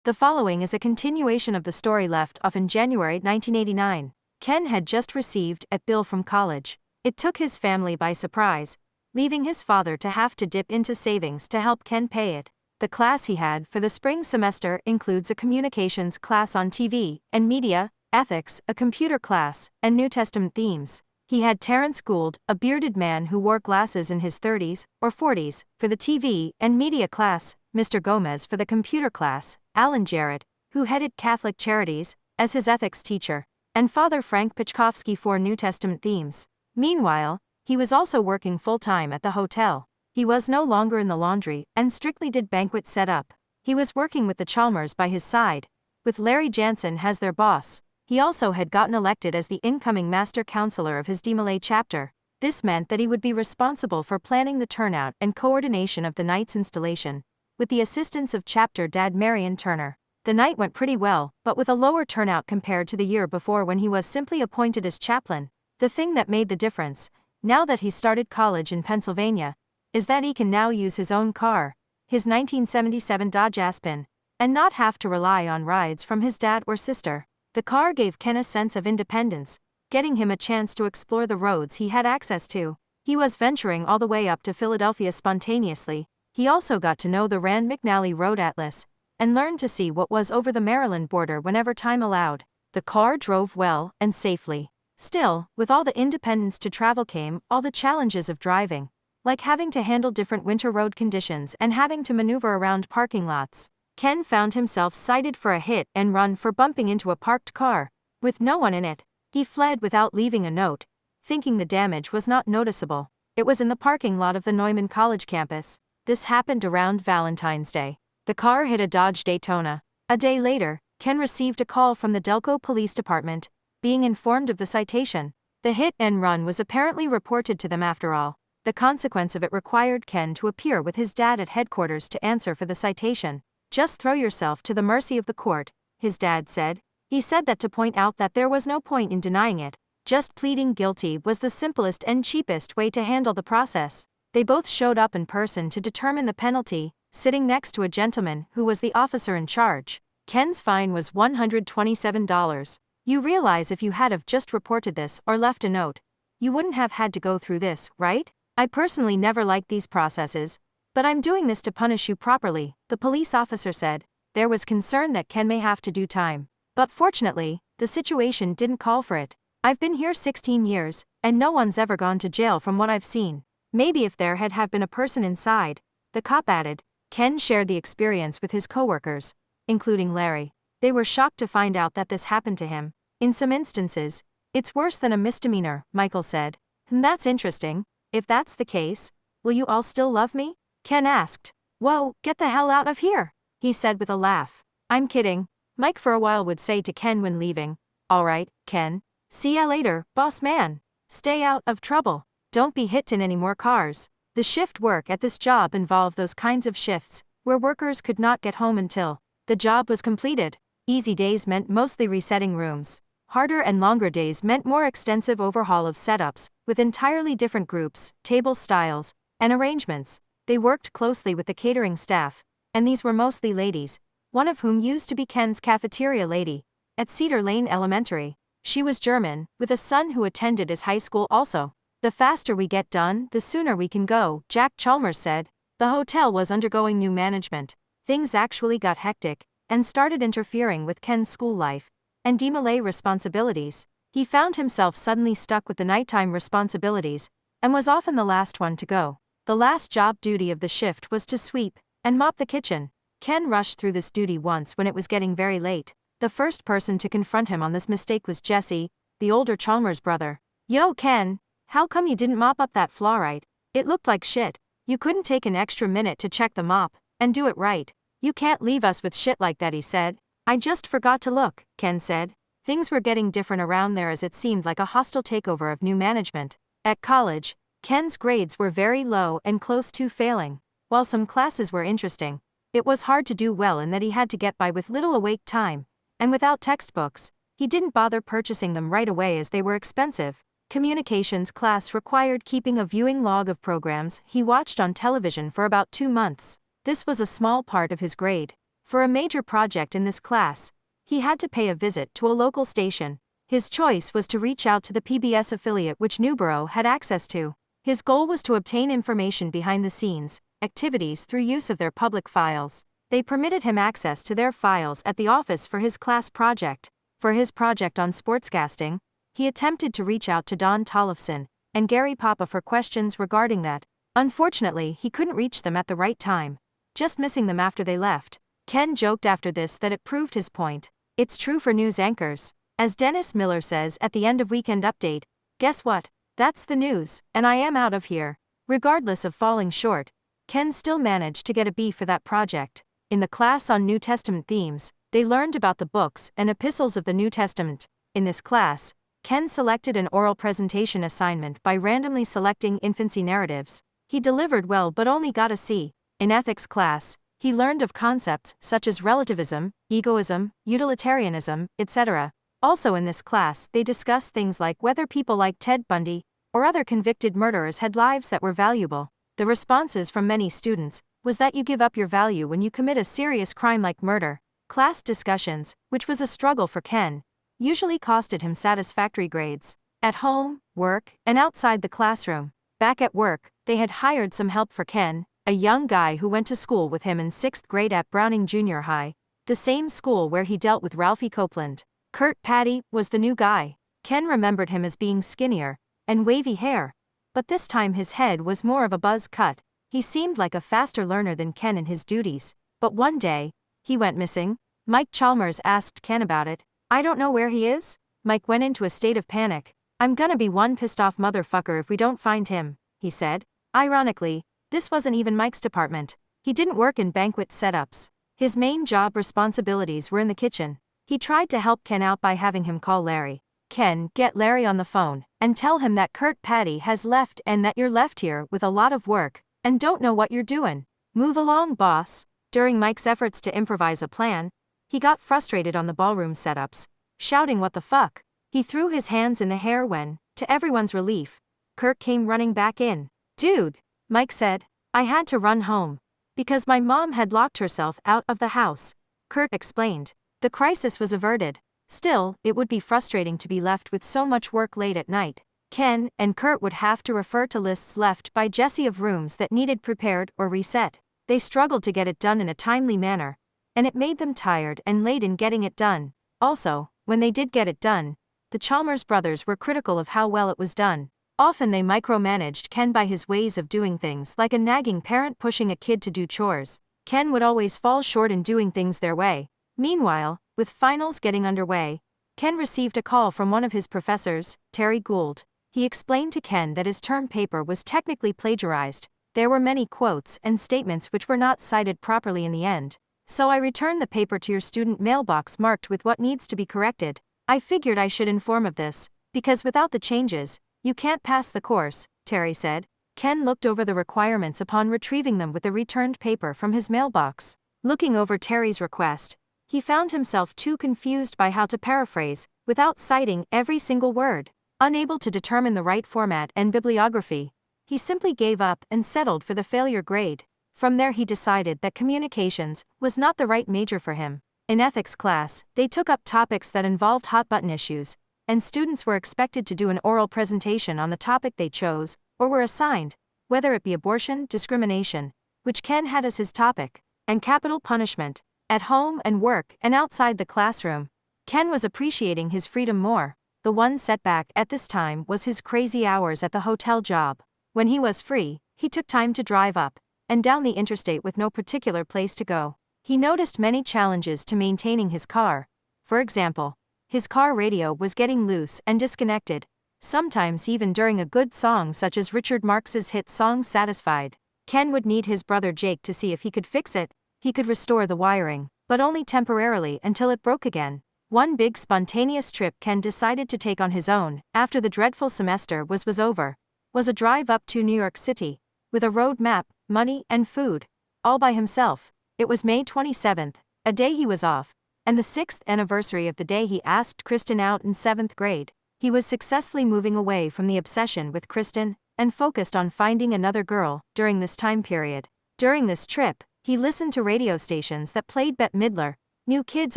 The following is a continuation of the story left off in January 1989. Ken had just received a bill from college. It took his family by surprise, leaving his father to have to dip into savings to help Ken pay it. The class he had for the spring semester includes a communications class on TV and media, ethics, a computer class, and New Testament themes. He had Terrence Gould, a bearded man who wore glasses in his 30s or 40s, for the TV and media class, Mr. Gomez for the computer class, Alan Jarrett, who headed Catholic Charities, as his ethics teacher, and Father Frank Pichkovsky for New Testament themes. Meanwhile, he was also working full-time at the hotel. He was no longer in the laundry and strictly did banquet setup. He was working with the Chalmers by his side, with Larry Jansen as their boss. He also had gotten elected as the incoming master counselor of his DeMolay chapter. This meant that he would be responsible for planning the turnout and coordination of the night's installation, with the assistance of chapter dad Marion Turner. The night went pretty well, but with a lower turnout compared to the year before when he was simply appointed as chaplain. The thing that made the difference, now that he started college in Pennsylvania, is that he can now use his own car, his 1977 Dodge Aspen, and not have to rely on rides from his dad or sister. The car gave Ken a sense of independence, getting him a chance to explore the roads he had access to. He was venturing all the way up to Philadelphia spontaneously. He also got to know the Rand McNally Road Atlas, and learned to see what was over the Maryland border whenever time allowed. The car drove well and safely. Still, with all the independence to travel came all the challenges of driving, like having to handle different winter road conditions and having to maneuver around parking lots. Ken found himself cited for a hit and run for bumping into a parked car, with no one in it. He fled without leaving a note, thinking the damage was not noticeable. It was in the parking lot of the Neumann College campus. This happened around Valentine's Day. The car hit a Dodge Daytona. A day later, Ken received a call from the Delco Police Department, being informed of the citation. The hit and run was apparently reported to them after all. The consequence of it required Ken to appear with his dad at headquarters to answer for the citation. "Just throw yourself to the mercy of the court," his dad said. He said that to point out that there was no point in denying it. Just pleading guilty was the simplest and cheapest way to handle the process. They both showed up in person to determine the penalty, sitting next to a gentleman who was the officer in charge. Ken's fine was $127. "You realize if you had have just reported this or left a note, you wouldn't have had to go through this, right? I personally never liked these processes, but I'm doing this to punish you properly," the police officer said. There was concern that Ken may have to do time, but fortunately, the situation didn't call for it. "I've been here 16 years, and no one's ever gone to jail from what I've seen. Maybe if there had have been a person inside," the cop added. Ken shared the experience with his coworkers, including Larry. They were shocked to find out that this happened to him. "In some instances, it's worse than a misdemeanor," Michael said. "That's interesting. If that's the case, will you all still love me?" Ken asked. "Whoa, get the hell out of here," he said with a laugh. "I'm kidding," Mike for a while would say to Ken when leaving. "All right, Ken. See ya later, boss man. Stay out of trouble. Don't be hit in any more cars." The shift work at this job involved those kinds of shifts where workers could not get home until the job was completed. Easy days meant mostly resetting rooms. Harder and longer days meant more extensive overhaul of setups, with entirely different groups, table styles, and arrangements. They worked closely with the catering staff, and these were mostly ladies, one of whom used to be Ken's cafeteria lady at Cedar Lane Elementary. She was German, with a son who attended his high school also. "The faster we get done, the sooner we can go," Jack Chalmers said. The hotel was undergoing new management. Things actually got hectic, and started interfering with Ken's school life and DeMolay responsibilities. He found himself suddenly stuck with the nighttime responsibilities, and was often the last one to go. The last job duty of the shift was to sweep and mop the kitchen. Ken rushed through this duty once when it was getting very late. The first person to confront him on this mistake was Jesse, the older Chalmers brother. "Yo, Ken, how come you didn't mop up that floor right? It looked like shit. You couldn't take an extra minute to check the mop and do it right. You can't leave us with shit like that," he said. "I just forgot to look," Ken said. Things were getting different around there as it seemed like a hostile takeover of new management. At college, Ken's grades were very low and close to failing. While some classes were interesting, it was hard to do well in that he had to get by with little awake time, and without textbooks, he didn't bother purchasing them right away as they were expensive. Communications class required keeping a viewing log of programs he watched on television for about 2 months. This was a small part of his grade. For a major project in this class, he had to pay a visit to a local station. His choice was to reach out to the PBS affiliate which Newborough had access to. His goal was to obtain information behind the scenes activities through use of their public files. They permitted him access to their files at the office for his class project. For his project on sportscasting, he attempted to reach out to Don Tollefson and Gary Papa for questions regarding that. Unfortunately, he couldn't reach them at the right time, just missing them after they left. Ken joked after this that it proved his point. It's true for news anchors. As Dennis Miller says at the end of Weekend Update, guess what? That's the news, and I am out of here. Regardless of falling short, Ken still managed to get a B for that project. In the class on New Testament themes, they learned about the books and epistles of the New Testament. In this class, Ken selected an oral presentation assignment by randomly selecting infancy narratives. He delivered well but only got a C. In ethics class, he learned of concepts such as relativism, egoism, utilitarianism, etc. Also in this class they discussed things like whether people like Ted Bundy or other convicted murderers had lives that were valuable. The responses from many students was that you give up your value when you commit a serious crime like murder. Class discussions, which was a struggle for Ken, usually costed him satisfactory grades. At home, work, and outside the classroom. Back at work, they had hired some help for Ken, a young guy who went to school with him in 6th grade at Browning Junior High, the same school where he dealt with Ralphie Copeland. Kurt Patty was the new guy. Ken remembered him as being skinnier and wavy hair, but this time his head was more of a buzz cut. He seemed like a faster learner than Ken in his duties, but one day, he went missing. Mike Chalmers asked Ken about it. I don't know where he is? Mike went into a state of panic. I'm gonna be one pissed off motherfucker if we don't find him, he said. Ironically, this wasn't even Mike's department. He didn't work in banquet setups. His main job responsibilities were in the kitchen. He tried to help Ken out by having him call Larry. Ken, get Larry on the phone, and tell him that Kurt Patty has left and that you're left here with a lot of work, and don't know what you're doing. Move along, boss. During Mike's efforts to improvise a plan, he got frustrated on the ballroom setups, shouting what the fuck. He threw his hands in the hair when, to everyone's relief, Kurt came running back in. Dude, Mike said, I had to run home. Because my mom had locked herself out of the house. Kurt explained. The crisis was averted. Still, it would be frustrating to be left with so much work late at night. Ken and Kurt would have to refer to lists left by Jesse of rooms that needed prepared or reset. They struggled to get it done in a timely manner, and it made them tired and late in getting it done. Also, when they did get it done, the Chalmers brothers were critical of how well it was done. Often they micromanaged Ken by his ways of doing things, like a nagging parent pushing a kid to do chores. Ken would always fall short in doing things their way. Meanwhile, with finals getting underway, Ken received a call from one of his professors, Terry Gould. He explained to Ken that his term paper was technically plagiarized. There were many quotes and statements which were not cited properly in the end. So I returned the paper to your student mailbox marked with what needs to be corrected. I figured I should inform of this, because without the changes, you can't pass the course, Terry said. Ken looked over the requirements upon retrieving them with the returned paper from his mailbox. Looking over Terry's request, he found himself too confused by how to paraphrase, without citing every single word. Unable to determine the right format and bibliography, he simply gave up and settled for the failure grade. From there he decided that communications was not the right major for him. In ethics class, they took up topics that involved hot-button issues, and students were expected to do an oral presentation on the topic they chose, or were assigned, whether it be abortion, discrimination, which Ken had as his topic, and capital punishment. At home and work and outside the classroom, Ken was appreciating his freedom more. The one setback at this time was his crazy hours at the hotel job. When he was free, he took time to drive up and down the interstate with no particular place to go. He noticed many challenges to maintaining his car. For example, his car radio was getting loose and disconnected, sometimes even during a good song such as Richard Marx's hit song Satisfied. Ken would need his brother Jake to see if he could fix it. He could restore the wiring, but only temporarily until it broke again. One big spontaneous trip Ken decided to take on his own, after the dreadful semester was over, was a drive up to New York City, with a road map, money, and food, all by himself. It was May 27th, a day he was off, and the 6th anniversary of the day he asked Kristen out in 7th grade. He was successfully moving away from the obsession with Kristen, and focused on finding another girl during this time period. During this trip, He listened to radio stations that played Bette Midler, New Kids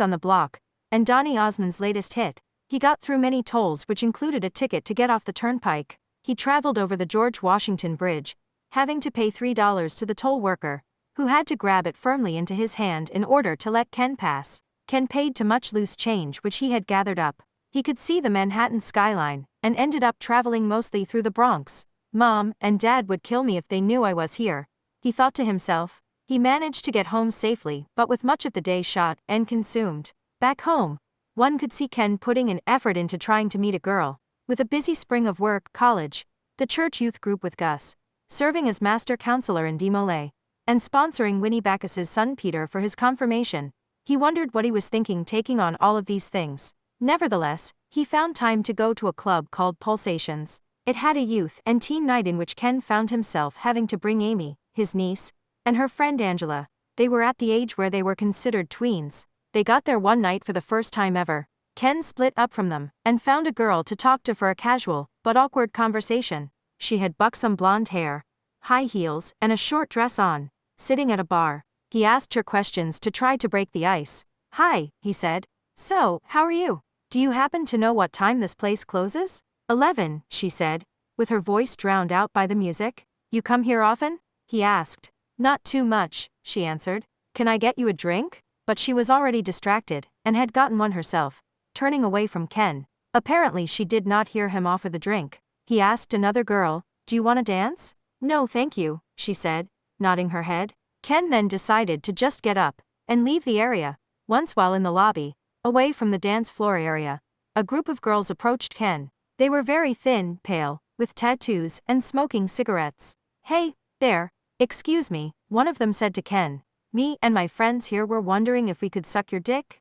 on the Block, and Donny Osmond's latest hit. He got through many tolls, which included a ticket to get off the turnpike. He traveled over the George Washington Bridge, having to pay $3 to the toll worker, who had to grab it firmly into his hand in order to let Ken pass. Ken paid too much loose change which he had gathered up. He could see the Manhattan skyline, and ended up traveling mostly through the Bronx. Mom and Dad would kill me if they knew I was here, he thought to himself. He managed to get home safely, but with much of the day shot and consumed. Back home, one could see Ken putting an effort into trying to meet a girl. With a busy spring of work, college, the church youth group with Gus, serving as master counselor in Demolay, and sponsoring Winnie Bacchus's son Peter for his confirmation, he wondered what he was thinking taking on all of these things. Nevertheless, he found time to go to a club called Pulsations. It had a youth and teen night in which Ken found himself having to bring Amy, his niece, and her friend Angela. They were at the age where they were considered tweens. They got there one night for the first time ever. Ken split up from them, and found a girl to talk to for a casual, but awkward conversation. She had buxom blonde hair, high heels, and a short dress on. Sitting at a bar, he asked her questions to try to break the ice. "Hi," he said. "So, how are you? Do you happen to know what time this place closes?" 11, she said, with her voice drowned out by the music. "You come here often?" he asked. "Not too much," she answered. "Can I get you a drink?" But she was already distracted, and had gotten one herself, turning away from Ken. Apparently she did not hear him offer the drink. He asked another girl, "Do you want to dance?" "No thank you," she said, nodding her head. Ken then decided to just get up, and leave the area. Once while in the lobby, away from the dance floor area, a group of girls approached Ken. They were very thin, pale, with tattoos, and smoking cigarettes. "Hey, there. Excuse me," one of them said to Ken. "Me and my friends here were wondering if we could suck your dick."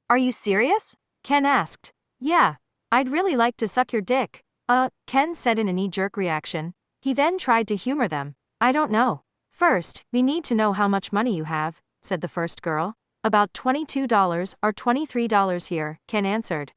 "Are you serious?" Ken asked. "Yeah. I'd really like to suck your dick." Ken said in a knee-jerk reaction. He then tried to humor them. "I don't know. First, we need to know how much money you have," said the first girl. "About $22 or $23 here," Ken answered.